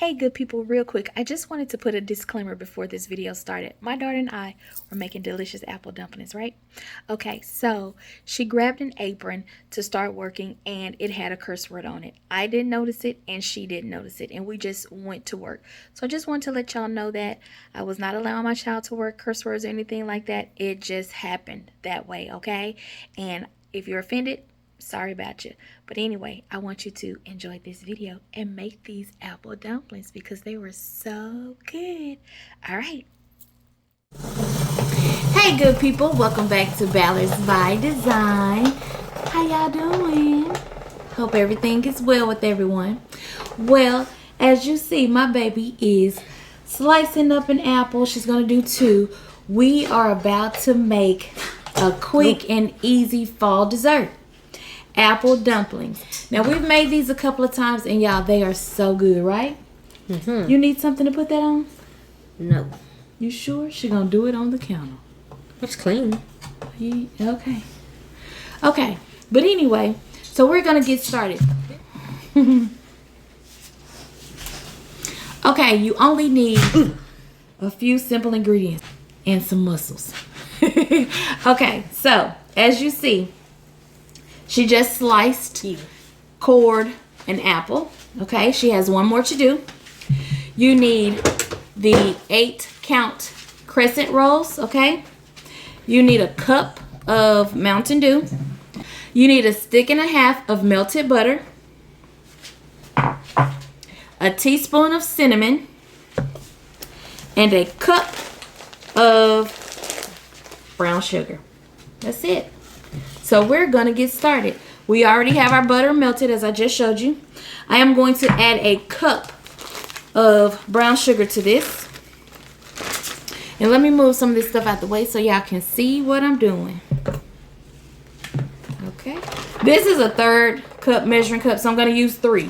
Hey good people, real quick, I just wanted to put a disclaimer before this video started. My daughter and I were making delicious apple dumplings, right? Okay, so she grabbed an apron to start working and it had a curse word on it. I didn't notice it and she didn't notice it, and we just went to work. So I just wanted to let y'all know that I was not allowing my child to work curse words or anything like that. It just happened that way, okay? And if you're offended, sorry about you. But anyway, I want you to enjoy this video and make these apple dumplings because they were so good. All right. Hey good people, welcome back to Ballards by Design. How y'all doing? Hope everything is well with everyone. Well, as you see, my baby is slicing up an apple. She's gonna do two. We are about to make a quick and easy fall dessert. Apple dumplings. Now we've made these a couple of times and y'all, they are so good, right? You need something to put that on? No. You sure? She's gonna do it on the counter. It's clean. Okay. Okay, but anyway, so we're gonna get started. Okay, you only need a few simple ingredients and some mussels. Okay, so as you see, she just sliced, cored an apple. Okay, she has one more to do. You need the 8-count Crescent Rolls, okay? You need a cup of Mountain Dew. You need a stick and a half of melted butter. A teaspoon of cinnamon. And a cup of brown sugar. That's it. So we're going to get started. We already have our butter melted as I just showed you. I am going to add a cup of brown sugar to this. And let me move some of this stuff out the way so y'all can see what I'm doing. Okay. This is a 1/3 cup measuring cup, so I'm going to use 3.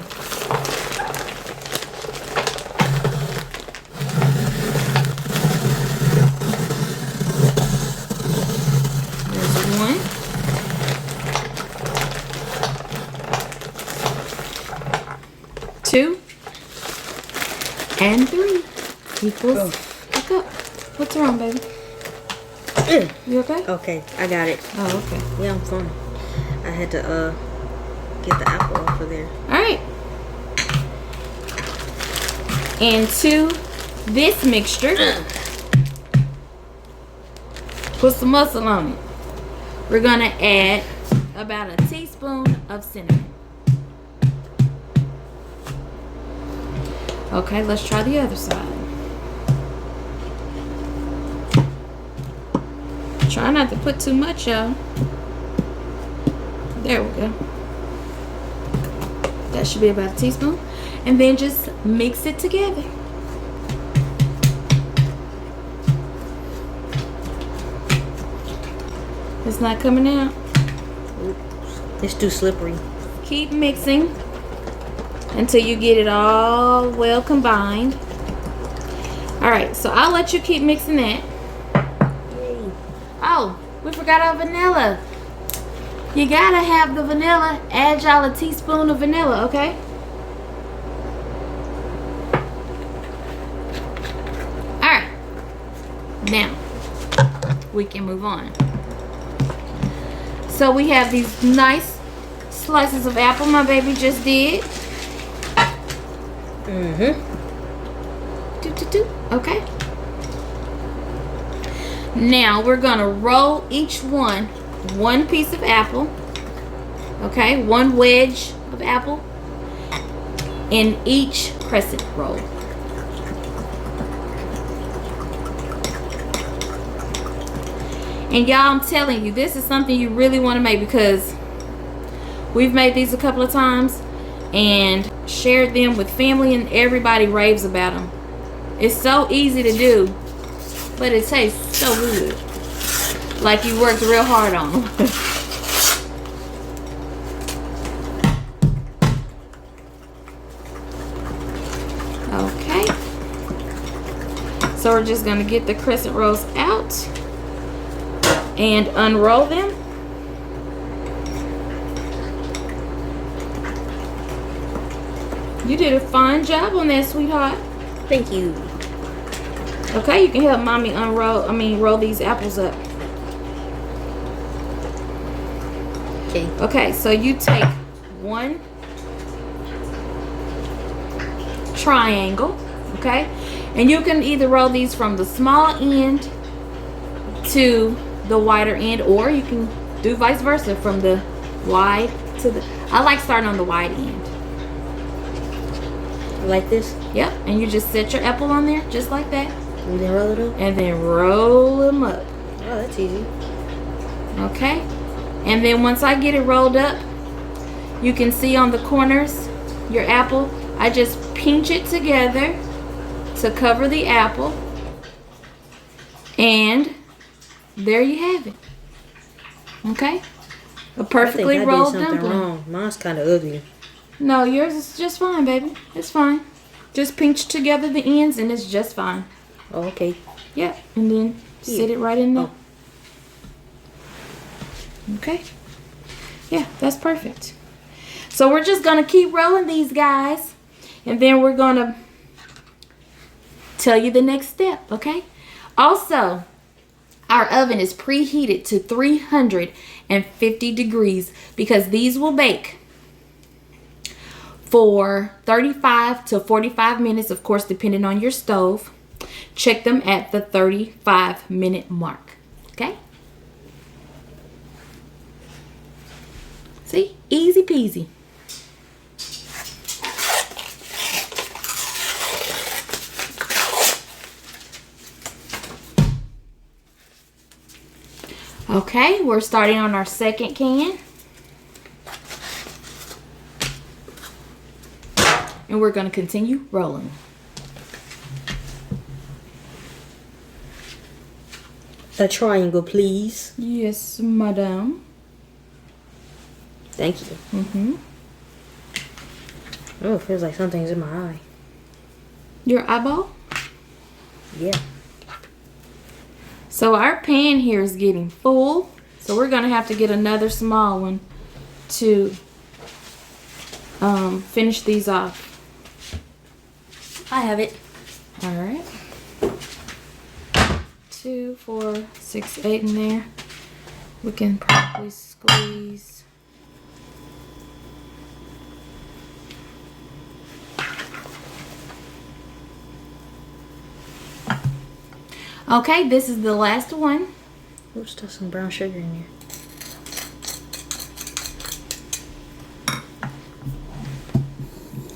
There's 1. Two and 3 equals a cup. What's wrong, baby? You okay? Okay, I got it. Oh, okay. Yeah, I'm fine. I had to get the apple off of there. Alright. Into this mixture, put some muscle on it. We're going to add about a teaspoon of cinnamon. Okay, let's try the other side. Try not to put too much, y'all. There we go. That should be about a teaspoon. And then just mix it together. It's not coming out. It's too slippery. Keep mixing until you get it all well combined. Alright, so I'll let you keep mixing that. Yay. Oh, we forgot our vanilla. You gotta have the vanilla. Add y'all a teaspoon of vanilla, okay? Alright. Now, we can move on. So we have these nice slices of apple my baby just did. Okay. Now we're gonna roll each one piece of apple. Okay, one wedge of apple in each crescent roll. And y'all, I'm telling you, this is something you really want to make because we've made these a couple of times and shared them with family and everybody raves about them. It's so easy to do, but it tastes so good. Like you worked real hard on them. Okay. So we're just going to get the crescent rolls out and unroll them. You did a fine job on that, sweetheart. Thank you. Okay, you can help mommy roll these apples up. Okay. Okay, so you take one triangle, okay? And you can either roll these from the small end to the wider end, or you can do vice versa, from the wide to the... I like starting on the wide end. Like this? Yep, and you just set your apple on there, just like that. And then roll it up? And then roll them up. Oh, that's easy. Okay? And then once I get it rolled up, you can see on the corners, your apple, I just pinch it together to cover the apple. And there you have it. Okay? A perfectly rolled dumpling. Wrong. Mine's kind of ugly. No, yours is just fine, baby. It's fine. Just pinch together the ends and it's just fine. Oh, okay. Yep. And then sit it right in there. Oh. Okay. Yeah, that's perfect. So we're just going to keep rolling these guys. And then we're going to tell you the next step, okay? Also, our oven is preheated to 350 degrees because these will bake for 35 to 45 minutes, of course, depending on your stove. Check them at the 35-minute mark, okay? See? Easy peasy. Okay, we're starting on our second can. And we're going to continue rolling. A triangle, please. Yes, madam. Thank you. Mm-hmm. Oh, it feels like something's in my eye. Your eyeball? Yeah. So our pan here is getting full. So we're going to have to get another small one to finish these off. I have it. All right. 2, 4, 6, 8 in there. We can probably squeeze. Okay, this is the last one. Oops, there's some brown sugar in here.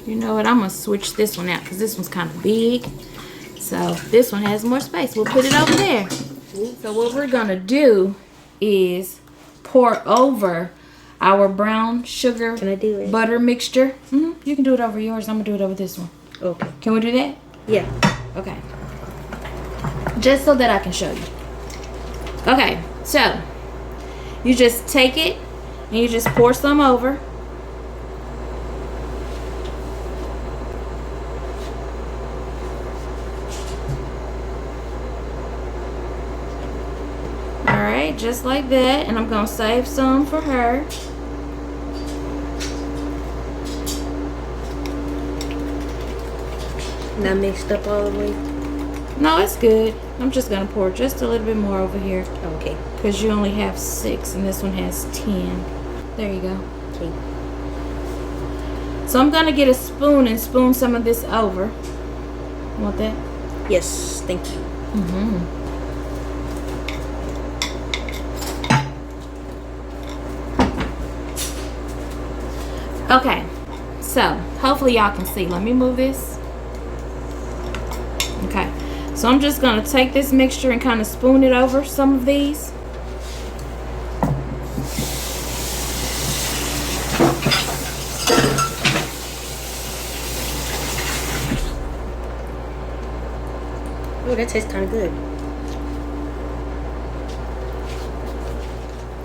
You know what? I'm going to switch this one out because this one's kind of big. So this one has more space. We'll put it over there. So what we're going to do is pour over our brown sugar Can I do it? butter mixture. You can do it over yours. I'm going to do it over this one. Okay. Can we do that? Yeah. Okay. Just so that I can show you. Okay. So you just take it and you just pour some over. Alright, just like that. And I'm going to save some for her. Not mixed up all the way? No, it's good. I'm just going to pour just a little bit more over here. Okay. Because you only have 6 and this one has 10. There you go. Okay. So I'm going to get a spoon and spoon some of this over. Want that? Yes, thank you. Okay, so hopefully y'all can see. Let me move this. Okay, so I'm just going to take this mixture and kind of spoon it over some of these. Oh, that tastes kind of good.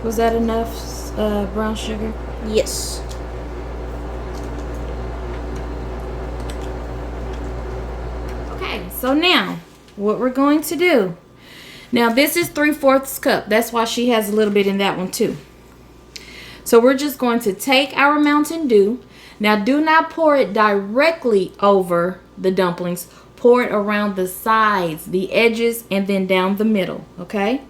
Was that enough brown sugar? Yes. Okay, so now what we're going to do. Now this is 3/4 cup. That's why she has a little bit in that one too. So we're just going to take our Mountain Dew. Now do not pour it directly over the dumplings. Pour it around the sides, the edges, and then down the middle, okay?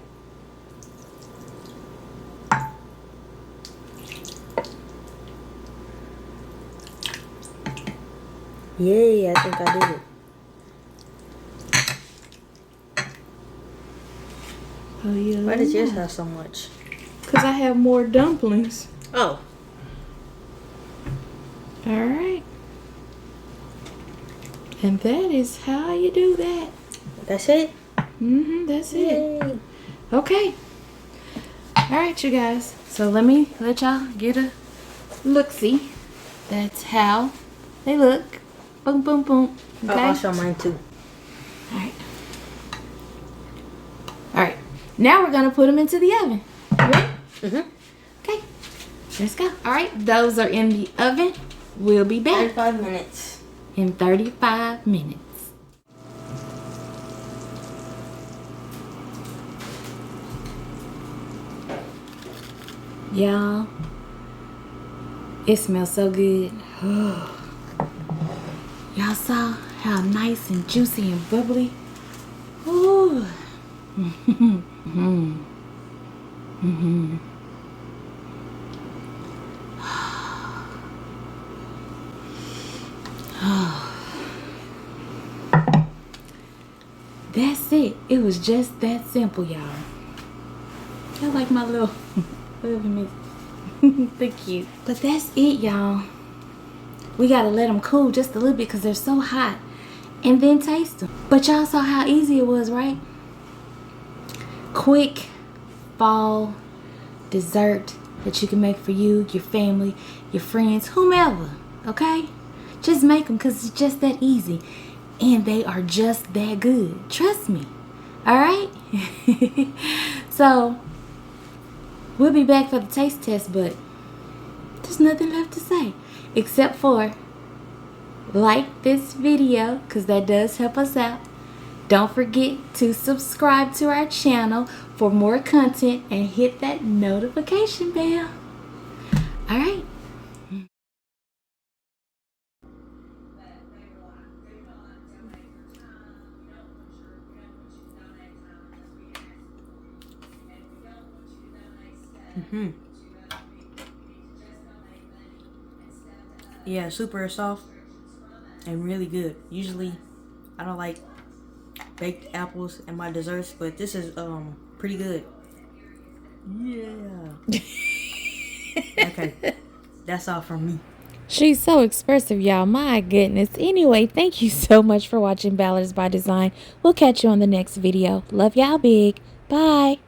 Yay, I think I did it. Oh yeah. Why does yours have so much? Because I have more dumplings. Oh. All right. And that is how you do that. That's it? Mm-hmm, that's Yay. it. Okay. All right, you guys. So let me let y'all get a look-see. That's how they look. Boom, boom, boom. Okay? I'll show mine too. All right. All right. Now we're going to put them into the oven. You ready? Mm-hmm. Okay. Let's go. All right. Those are in the oven. We'll be back 35 minutes. in 35 minutes. Y'all, it smells so good. Y'all saw how nice and juicy and bubbly. Ooh. That's it. It was just that simple, y'all. I like my little thank you. But that's it, y'all. We gotta let them cool just a little bit because they're so hot, and then taste them. But y'all saw how easy it was, right? Quick fall dessert that you can make for you, your family, your friends, whomever. Okay, just make them because it's just that easy, and they are just that good. Trust me. All right. So we'll be back for the taste test, but there's nothing left to say except for like this video because that does help us out. Don't forget to subscribe to our channel for more content and hit that notification bell. All right. Mm-hmm. Yeah, super soft and really good. Usually, I don't like baked apples in my desserts, but this is pretty good. Yeah. Okay, that's all from me. She's so expressive, y'all. My goodness. Anyway, thank you so much for watching Ballards by Design. We'll catch you on the next video. Love y'all big. Bye.